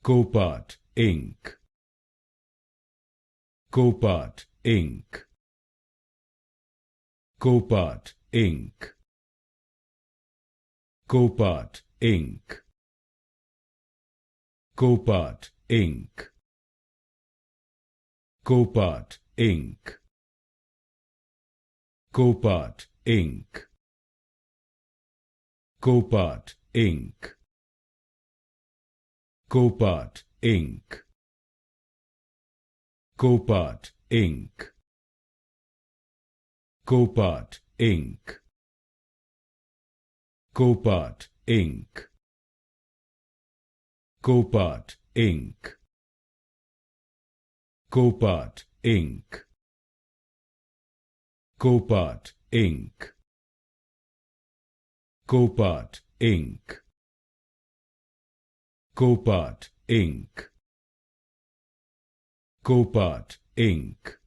Copart Inc. Copart Inc. Copart Inc. Copart Inc. Copart Inc. Copart Inc. Copart Inc. Copart Inc. Copart Inc. Copart Inc. Copart Inc. Copart Inc. Copart Inc. Copart Inc. Copart Inc. Copart Inc. Copart Inc. Copart Inc.